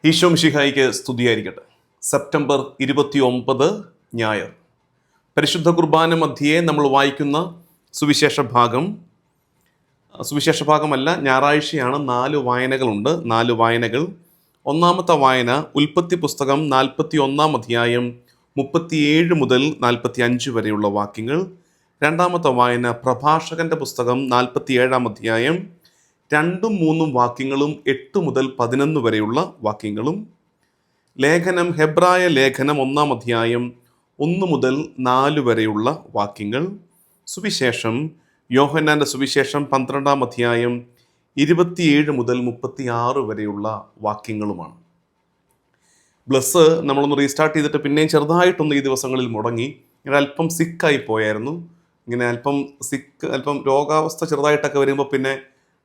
ഈശോ മിശിഹായിക്ക് സ്തുതിയായിരിക്കട്ടെ. സെപ്റ്റംബർ 29 ഞായർ. പരിശുദ്ധ കുർബാന മധ്യേ നമ്മൾ വായിക്കുന്ന സുവിശേഷ ഭാഗമല്ല, ഞായറാഴ്ചയാണ്. 4 വായനകളുണ്ട്. 4 വായനകൾ. ഒന്നാമത്തെ വായന ഉൽപ്പത്തി പുസ്തകം 41 അധ്യായം 37 മുതൽ 45 വരെയുള്ള വാക്യങ്ങൾ. രണ്ടാമത്തെ വായന പ്രഭാഷകന്റെ പുസ്തകം 47 അധ്യായം 2-3 വാക്യങ്ങളും 8 മുതൽ 11 വരെയുള്ള വാക്യങ്ങളും. ലേഖനം ഹെബ്രായ ലേഖനം 1 അധ്യായം 1 മുതൽ 4 വരെയുള്ള വാക്യങ്ങൾ. സുവിശേഷം യോഹന്നാന്റെ സുവിശേഷം 12 അധ്യായം 27 മുതൽ 36 വരെയുള്ള വാക്യങ്ങളുമാണ്. ബ്ലസ് നമ്മളൊന്ന് റീസ്റ്റാർട്ട് ചെയ്തിട്ട് പിന്നെയും ചെറുതായിട്ടൊന്ന് ഈ ദിവസങ്ങളിൽ മുടങ്ങി. ഇങ്ങനെ അല്പം സിക്കായി പോയായിരുന്നു. ഇങ്ങനെ അല്പം രോഗാവസ്ഥ ചെറുതായിട്ടൊക്കെ വരുമ്പോൾ പിന്നെ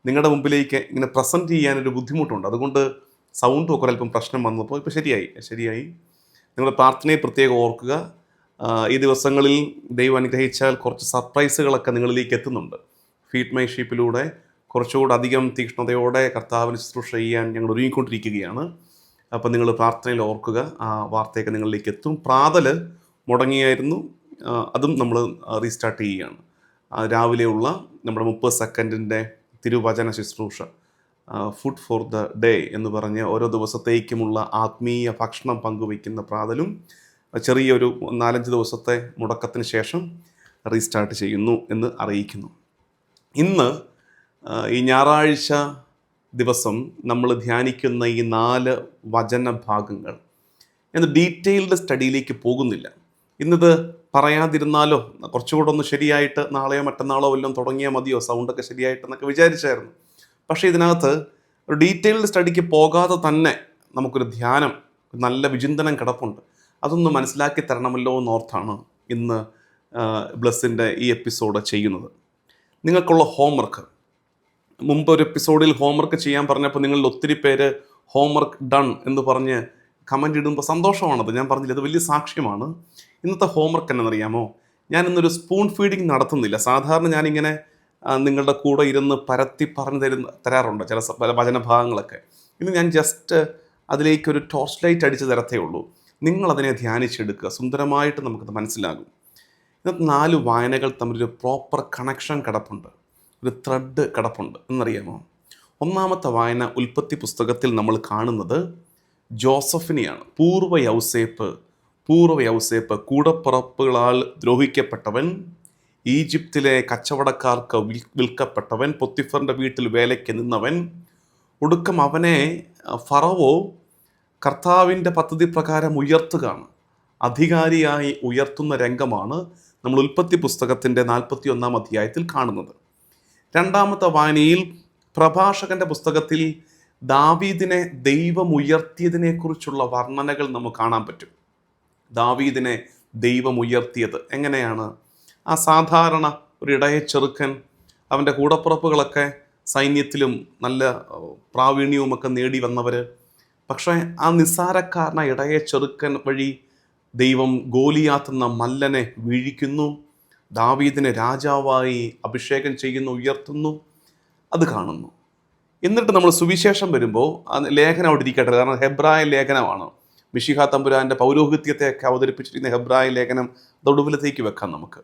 നിങ്ങളുടെ മുമ്പിലേക്ക് ഇങ്ങനെ പ്രസൻറ്റ് ചെയ്യാനൊരു ബുദ്ധിമുട്ടുണ്ട്. അതുകൊണ്ട് സൗണ്ടും ഒക്കെ അല്പം പ്രശ്നം വന്നപ്പോൾ ഇപ്പോൾ ശരിയായി. നിങ്ങളുടെ പ്രാർത്ഥനയെ പ്രത്യേകം ഓർക്കുക. ഈ ദിവസങ്ങളിൽ ദൈവം അനുഗ്രഹിച്ചാൽ കുറച്ച് സർപ്രൈസുകളൊക്കെ നിങ്ങളിലേക്ക് എത്തുന്നുണ്ട്. ഫീഡ് മൈ ഷീപ്പിലൂടെ കുറച്ചുകൂടെ അധികം തീക്ഷ്ണതയോടെ കർത്താവിന് ശുശ്രൂഷ ചെയ്യാൻ ഞങ്ങൾ ഒരുങ്ങിക്കൊണ്ടിരിക്കുകയാണ്. അപ്പോൾ നിങ്ങൾ പ്രാർത്ഥനയിൽ ഓർക്കുക. ആ വാർത്തയൊക്കെ നിങ്ങളിലേക്ക് എത്തും. പ്രാതൽ മുടങ്ങിയായിരുന്നു, അതും നമ്മൾ റീസ്റ്റാർട്ട് ചെയ്യുകയാണ്. രാവിലെയുള്ള നമ്മുടെ 30 സെക്കൻഡിൻ്റെ തിരുവചന ശുശ്രൂഷ, ഫുഡ് ഫോർ ദ ഡേ എന്ന് പറഞ്ഞ് ഓരോ ദിവസത്തേക്കുമുള്ള ആത്മീയ ഭക്ഷണം പങ്കുവയ്ക്കുന്ന പ്രാതലും ചെറിയൊരു 4-5 ദിവസത്തെ മുടക്കത്തിന് ശേഷം റീസ്റ്റാർട്ട് ചെയ്യുന്നു എന്ന് അറിയിക്കുന്നു. ഇന്ന് ഈ ഞായറാഴ്ച ദിവസം നമ്മൾ ധ്യാനിക്കുന്ന ഈ 4 വചന ഭാഗങ്ങൾ എന്ന് ഡീറ്റെയിൽഡ് സ്റ്റഡിയിലേക്ക് പോകുന്നില്ല. ഇന്നത് പറയാതിരുന്നാലോ, കുറച്ചുകൂടെ ഒന്ന് ശരിയായിട്ട് നാളെയോ മറ്റന്നാളോ വല്ലതും തുടങ്ങിയാൽ മതിയോ, സൗണ്ടൊക്കെ ശരിയായിട്ടെന്നൊക്കെ വിചാരിച്ചായിരുന്നു. പക്ഷേ ഇതിനകത്ത് ഒരു ഡീറ്റെയിൽഡ് സ്റ്റഡിക്ക് പോകാതെ തന്നെ നമുക്കൊരു ധ്യാനം, നല്ല വിചിന്തനം കിടപ്പുണ്ട്. അതൊന്ന് മനസ്സിലാക്കി തരണമല്ലോ എന്നോർത്താണ് ഇന്ന് ബ്ലസ്സിൻ്റെ ഈ എപ്പിസോഡ് ചെയ്യുന്നത്. നിങ്ങൾക്കുള്ള ഹോംവർക്ക്, മുമ്പ് ഒരു എപ്പിസോഡിൽ ഹോംവർക്ക് ചെയ്യാൻ പറഞ്ഞപ്പോൾ നിങ്ങളിൽ ഒത്തിരി പേര് ഹോംവർക്ക് ഡൺ എന്ന് പറഞ്ഞ് കമൻ്റ് ഇടുമ്പോൾ സന്തോഷമാണത്. ഞാൻ പറഞ്ഞില്ല, അത് വലിയ സാക്ഷ്യമാണ്. ഇന്നത്തെ ഹോംവർക്ക് എന്നറിയാമോ? ഞാൻ ഇന്നൊരു സ്പൂൺ ഫീഡിങ് നടത്തുന്നില്ല. സാധാരണ ഞാനിങ്ങനെ നിങ്ങളുടെ കൂടെ ഇരുന്ന് പരത്തി പറഞ്ഞു തരാറുണ്ട് ചില വചനഭാഗങ്ങളൊക്കെ. ഇന്ന് ഞാൻ ജസ്റ്റ് അതിലേക്കൊരു ടോർച്ച് ലൈറ്റ് അടിച്ച് തരത്തേ ഉള്ളൂ. നിങ്ങളതിനെ ധ്യാനിച്ചെടുക്കുക. സുന്ദരമായിട്ട് നമുക്കത് മനസ്സിലാകും. ഇന്നത്തെ 4 വായനകൾ തമ്മിലൊരു പ്രോപ്പർ കണക്ഷൻ കിടപ്പുണ്ട്, ഒരു ത്രെഡ് കിടപ്പുണ്ട് എന്നറിയാമോ? ഒന്നാമത്തെ വായന ഉൽപ്പത്തി പുസ്തകത്തിൽ നമ്മൾ കാണുന്നത് ജോസഫിനെയാണ്. പൂർവ്വ യൗസേപ്പ് കൂടപ്പിറപ്പുകളാൽ ദ്രോഹിക്കപ്പെട്ടവൻ, ഈജിപ്തിലെ കച്ചവടക്കാർക്ക് വിൽക്കപ്പെട്ടവൻ, പൊത്തിഫറിൻ്റെ വീട്ടിൽ വേലയ്ക്ക് നിന്നവൻ. ഒടുക്കം അവനെ ഫറവോ കർത്താവിൻ്റെ പദ്ധതി പ്രകാരം ഉയർത്തുകയാണ്. അധികാരിയായി ഉയർത്തുന്ന രംഗമാണ് നമ്മൾ ഉൽപ്പത്തി പുസ്തകത്തിൻ്റെ 41 അധ്യായത്തിൽ കാണുന്നത്. രണ്ടാമത്തെ വായനയിൽ പ്രഭാഷകന്റെ പുസ്തകത്തിൽ ദാവീദിനെ ദൈവം ഉയർത്തിയതിനെക്കുറിച്ചുള്ള വർണ്ണനകൾ നമുക്ക് കാണാൻ പറ്റും. ദാവീദിനെ ദൈവം ഉയർത്തിയത് എങ്ങനെയാണ്? ആ സാധാരണ ഒരു ഇടയ ചെറുക്കൻ, അവൻ്റെ കൂടപ്പുറപ്പുകളൊക്കെ സൈന്യത്തിലും നല്ല പ്രാവീണ്യവുമൊക്കെ നേടി വന്നവർ. പക്ഷേ ആ നിസ്സാരക്കാരനായ ഇടയ ചെറുക്കൻ വഴി ദൈവം ഗോലിയാത്ത് എന്ന മല്ലനെ വീഴിക്കുന്നു, ദാവീദിനെ രാജാവായി അഭിഷേകം ചെയ്യുന്നു, ഉയർത്തുന്നു. അത് കാണുന്നു. എന്നിട്ട് നമ്മൾ സുവിശേഷം വരുമ്പോൾ ആ ലേഖനം അവിടെ ഇരിക്കട്ടെ, കാരണം ഹെബ്രായ ലേഖനമാണ്. മിശിഹാ തമ്പുരാൻ്റെ പൗരോഹിത്യത്തെയൊക്കെ അവതരിപ്പിച്ചിരിക്കുന്ന ഹെബ്രായ ലേഖനം തൊടുവിലത്തേക്ക് വെക്കാം നമുക്ക്.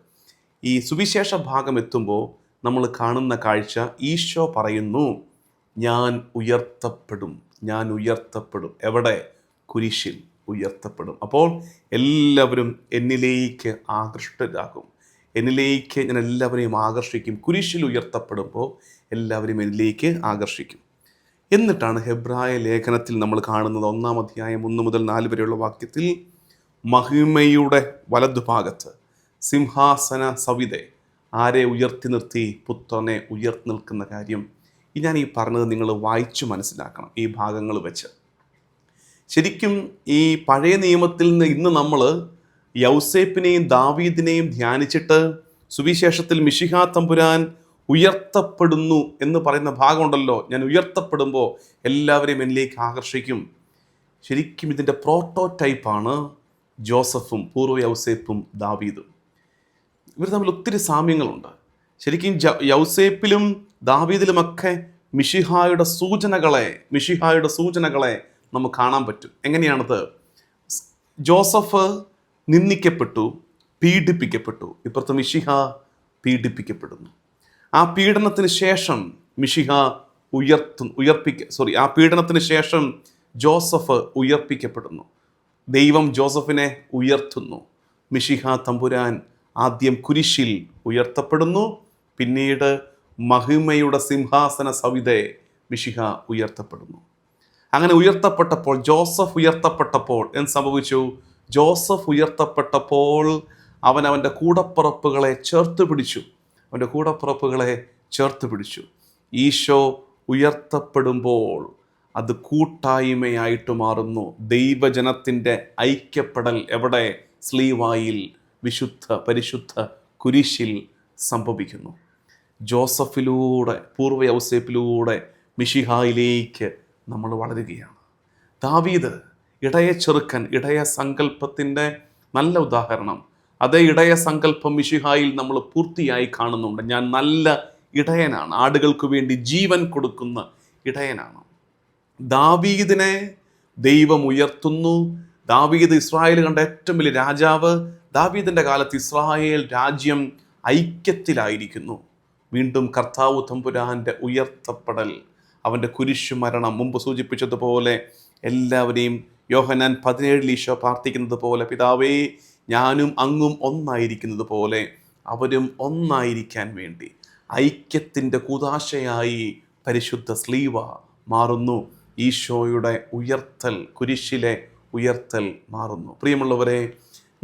ഈ സുവിശേഷ ഭാഗം എത്തുമ്പോൾ നമ്മൾ കാണുന്ന കാഴ്ച, ഈശോ പറയുന്നു, ഞാൻ ഉയർത്തപ്പെടും. എവിടെ? കുരിശിൽ ഉയർത്തപ്പെടും. അപ്പോൾ എല്ലാവരും എന്നിലേക്ക് ആകൃഷ്ടരാകും. എന്നിലേക്ക് ഞാൻ എല്ലാവരെയും ആകർഷിക്കും. കുരിശിൽ ഉയർത്തപ്പെടുമ്പോൾ എല്ലാവരും എന്നിലേക്ക് ആകർഷിക്കും. എന്നിട്ടാണ് ഹെബ്രായ ലേഖനത്തിൽ നമ്മൾ കാണുന്നത് 1 അധ്യായം 1 മുതൽ 4 വരെയുള്ള വാക്യത്തിൽ, മഹിമയുടെ വലതുഭാഗത്ത് സിംഹാസന സവിതെ ആരെ ഉയർത്തി നിർത്തി? പുത്രനെ ഉയർത്തി നിൽക്കുന്ന കാര്യം. ഞാൻ ഈ പറഞ്ഞത് നിങ്ങൾ വായിച്ചു മനസ്സിലാക്കണം ഈ ഭാഗങ്ങൾ വെച്ച്. ശരിക്കും ഈ പഴയ നിയമത്തിൽ നിന്ന് ഇന്ന് നമ്മൾ യൗസേപ്പിനെയും ദാവീദിനെയും ധ്യാനിച്ചിട്ട് സുവിശേഷത്തിൽ മിശിഹാ തമ്പുരാൻ ഉയർത്തപ്പെടുന്നു എന്ന് പറയുന്ന ഭാഗമുണ്ടല്ലോ, ഞാൻ ഉയർത്തപ്പെടുമ്പോൾ എല്ലാവരെയും എന്നിലേക്ക് ആകർഷിക്കും. ശരിക്കും ഇതിൻ്റെ പ്രോട്ടോടൈപ്പാണ് ജോസഫും പൂർവ്വ യൗസേപ്പും ദാവീദും. ഇവർ തമ്മിൽ ഒത്തിരി സാമ്യങ്ങളുണ്ട്. ശരിക്കും യൗസേപ്പിലും ദാവീദിലുമൊക്കെ മിശിഹായുടെ സൂചനകളെ നമുക്ക് കാണാൻ പറ്റും. എങ്ങനെയാണത്? ജോസഫ് നിന്ദിക്കപ്പെട്ടു, പീഡിപ്പിക്കപ്പെട്ടു. ഇപ്പുറത്ത് മിശിഹ പീഡിപ്പിക്കപ്പെടുന്നു. ആ പീഡനത്തിന് ശേഷം മിശിഹ ആ പീഡനത്തിന് ശേഷം ജോസഫ് ഉയർപ്പിക്കപ്പെടുന്നു. ദൈവം ജോസഫിനെ ഉയർത്തുന്നു. മിശിഹ തമ്പുരാൻ ആദ്യം കുരിശിൽ ഉയർത്തപ്പെടുന്നു, പിന്നീട് മഹിമയുടെ സിംഹാസന സവിധേ മിശിഹ ഉയർത്തപ്പെടുന്നു. അങ്ങനെ ഉയർത്തപ്പെട്ടപ്പോൾ, ജോസഫ് ഉയർത്തപ്പെട്ടപ്പോൾ എന്ത് സംഭവിച്ചു? ജോസഫ് ഉയർത്തപ്പെട്ടപ്പോൾ അവൻ്റെ കൂടപ്പിറപ്പുകളെ ചേർത്ത് പിടിച്ചു. ഈശോ ഉയർത്തപ്പെടുമ്പോൾ അത് കൂട്ടായ്മയായിട്ട് മാറുന്നു. ദൈവജനത്തിൻ്റെ ഐക്യപ്പെടൽ എവിടെ? സ്ലീവായിൽ, പരിശുദ്ധ കുരിശിൽ സംഭവിക്കുന്നു. ജോസഫിലൂടെ, പൂർവ്വ യൗസേപ്പിലൂടെ മിശിഹായിലേക്ക് നമ്മൾ വളരുകയാണ്. ദാവീദ് ഇടയ ചെറുക്കൻ, ഇടയ സങ്കല്പത്തിൻ്റെ നല്ല ഉദാഹരണം. അതേ ഇടയ സങ്കല്പം മിശിഹായിൽ നമ്മൾ പൂർത്തിയായി കാണുന്നുണ്ട്. ഞാൻ നല്ല ഇടയനാണ്, ആടുകൾക്ക് വേണ്ടി ജീവൻ കൊടുക്കുന്ന ഇടയനാണ്. ദാവീദിനെ ദൈവം ഉയർത്തുന്നു. ദാവീദ് ഇസ്രായേൽ കണ്ട ഏറ്റവും വലിയ രാജാവ്. ദാവീദിൻ്റെ കാലത്ത് ഇസ്രായേൽ രാജ്യം ഐക്യത്തിലായിരിക്കുന്നു. വീണ്ടും കർത്താവ് തമ്പുരാൻ്റെ ഉയർത്തപ്പെടൽ, അവൻ്റെ കുരിശു മരണം, മുമ്പ് സൂചിപ്പിച്ചതുപോലെ എല്ലാവരെയും യോഹന്നാൻ 17 ഈശോ പ്രാർത്ഥിക്കുന്നത് പോലെ, പിതാവേ ഞാനും അങ്ങും ഒന്നായിരിക്കുന്നത് പോലെ അവരും ഒന്നായിരിക്കാൻ വേണ്ടി ഐക്യത്തിൻ്റെ കൂദാശയായി പരിശുദ്ധ സ്ലീവ മാറുന്നു. ഈശോയുടെ ഉയർത്തൽ, കുരിശിലെ ഉയർത്തൽ മാറുന്നു. പ്രിയമുള്ളവരെ,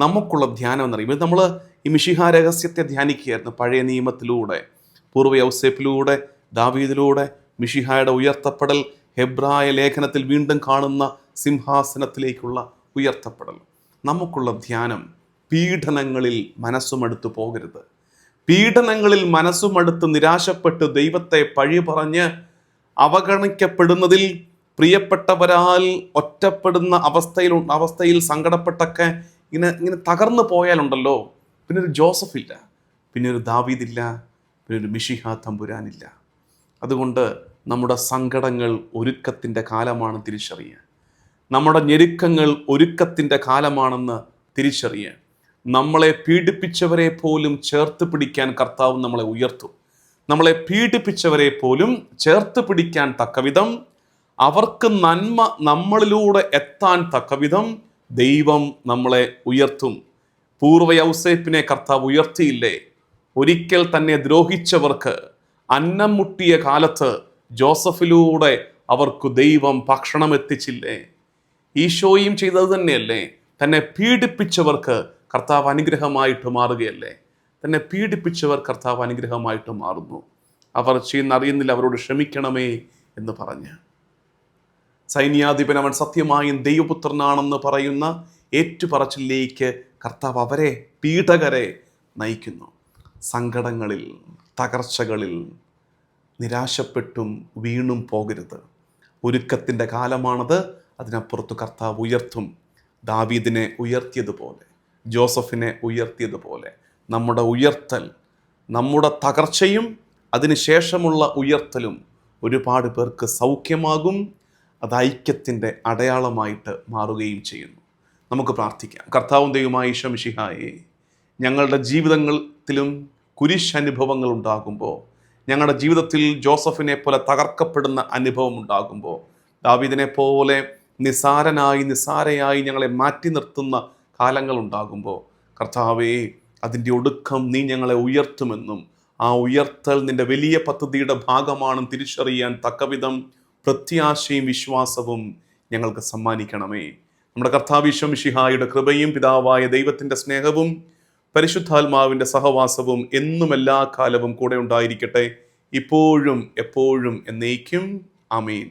നമുക്കുള്ള ധ്യാനം എന്നറിയുമ്പോൾ നമ്മൾ ഈ മിശിഹ രഹസ്യത്തെ ധ്യാനിക്കുകയായിരുന്നു. പഴയ നിയമത്തിലൂടെ, പൂർവ്വ യൗസേപ്പിലൂടെ, ദാവീദിലൂടെ മിശിഹായുടെ ഉയർത്തപ്പെടൽ, ഹെബ്രായ ലേഖനത്തിൽ വീണ്ടും കാണുന്ന സിംഹാസനത്തിലേക്കുള്ള ഉയർത്തപ്പെടൽ. നമുക്കുള്ള ധ്യാനം, പീഡനങ്ങളിൽ മനസ്സുമടുത്തു പോകരുത്. പീഡനങ്ങളിൽ മനസ്സുമടുത്ത് നിരാശപ്പെട്ട് ദൈവത്തെ പഴി പറഞ്ഞ് അവഗണിക്കപ്പെടുന്നതിൽ, പ്രിയപ്പെട്ടവരാൽ ഒറ്റപ്പെടുന്ന അവസ്ഥയിൽ സങ്കടപ്പെട്ടൊക്കെ ഇങ്ങനെ തകർന്നു പോയാലുണ്ടല്ലോ, പിന്നെ ഒരു ജോസഫ് ഇല്ല, പിന്നെ ഒരു ദാവീദില്ല, പിന്നെ ഒരു മിശിഹ തമ്പുരാനില്ല. അതുകൊണ്ട് നമ്മുടെ സങ്കടങ്ങൾ ഒരുക്കത്തിൻ്റെ കാലമാണ് തിരിച്ചറിയുക. നമ്മുടെ ഞെരുക്കങ്ങൾ ഒരുക്കത്തിൻ്റെ കാലമാണെന്ന് തിരിച്ചറിയുക. നമ്മളെ പീഡിപ്പിച്ചവരെ പോലും ചേർത്ത് പിടിക്കാൻ കർത്താവ് നമ്മളെ ഉയർത്തും. നമ്മളെ പീഡിപ്പിച്ചവരെ പോലും ചേർത്ത് പിടിക്കാൻ തക്കവിധം, അവർക്ക് നന്മ നമ്മളിലൂടെ എത്താൻ തക്കവിധം ദൈവം നമ്മളെ ഉയർത്തും. പൂർവ്വ യൗസേപ്പിനെ കർത്താവ് ഉയർത്തിയില്ലേ? ഒരിക്കൽ തന്നെ ദ്രോഹിച്ചവർക്ക് അന്നം മുട്ടിയ കാലത്ത് ജോസഫിലൂടെ അവർക്ക് ദൈവം ഭക്ഷണം എത്തിച്ചില്ലേ? ഈശോയും ചെയ്തത് തന്നെയല്ലേ? തന്നെ പീഡിപ്പിച്ചവർക്ക് കർത്താവ് അനുഗ്രഹമായിട്ട് മാറുകയല്ലേ? തന്നെ പീഡിപ്പിച്ചവർ കർത്താവ് അനുഗ്രഹമായിട്ട് മാറുന്നു. അവർ അറിയുന്നില്ല, അവരോട് ക്ഷമിക്കണമേ എന്ന് പറഞ്ഞ്. സൈന്യാധിപൻ അവൻ സത്യമായും ദൈവപുത്രനാണെന്ന് പറയുന്ന ഏറ്റുപറച്ചിലേക്ക് കർത്താവ് അവരെ, പീഡകരെ നയിക്കുന്നു. സങ്കടങ്ങളിൽ, തകർച്ചകളിൽ നിരാശപ്പെട്ടും വീണും പോകരുത്. ഒരുക്കത്തിൻ്റെ കാലമാണത്. അതിനപ്പുറത്ത് കർത്താവ് ഉയർത്തും. ദാവീദിനെ ഉയർത്തിയതുപോലെ, ജോസഫിനെ ഉയർത്തിയതുപോലെ നമ്മുടെ ഉയർത്തൽ, നമ്മുടെ തകർച്ചയും അതിനുശേഷമുള്ള ഉയർത്തലും ഒരുപാട് പേർക്ക് സൗഖ്യമാകും. അത് ഐക്യത്തിൻ്റെ അടയാളമായിട്ട് മാറുകയും ചെയ്യുന്നു. നമുക്ക് പ്രാർത്ഥിക്കാം. കർത്താവും ദൈവമായ ഈശോ മിശിഹായേ, ഞങ്ങളുടെ ജീവിതത്തിലും കുരിശനുഭവങ്ങൾ ഉണ്ടാകുമ്പോൾ, ഞങ്ങളുടെ ജീവിതത്തിൽ ജോസഫിനെ പോലെ തകർക്കപ്പെടുന്ന അനുഭവം ഉണ്ടാകുമ്പോൾ, ദാവീദിനെ പോലെ നിസാരയായി ഞങ്ങളെ മാറ്റി നിർത്തുന്ന കാലങ്ങൾ ഉണ്ടാകുമ്പോൾ, കർത്താവേ അതിൻ്റെ ഒടുക്കം നീ ഞങ്ങളെ ഉയർത്തുമെന്നും ആ ഉയർത്തൽ നിൻ്റെ വലിയ പദ്ധതിയുടെ ഭാഗമാണെന്ന് തിരിച്ചറിയാൻ തക്കവിധം പ്രത്യാശയും വിശ്വാസവും ഞങ്ങൾക്ക് സമ്മാനിക്കണമേ. നമ്മുടെ കർത്താവ് ഈശോ മിശിഹായുടെ കൃപയും പിതാവായ ദൈവത്തിൻ്റെ സ്നേഹവും പരിശുദ്ധാത്മാവിൻ്റെ സഹവാസവും എന്നും എല്ലാ കാലവും കൂടെ ഉണ്ടായിരിക്കട്ടെ, ഇപ്പോഴും എപ്പോഴും എന്നേക്കും. ആമേൻ.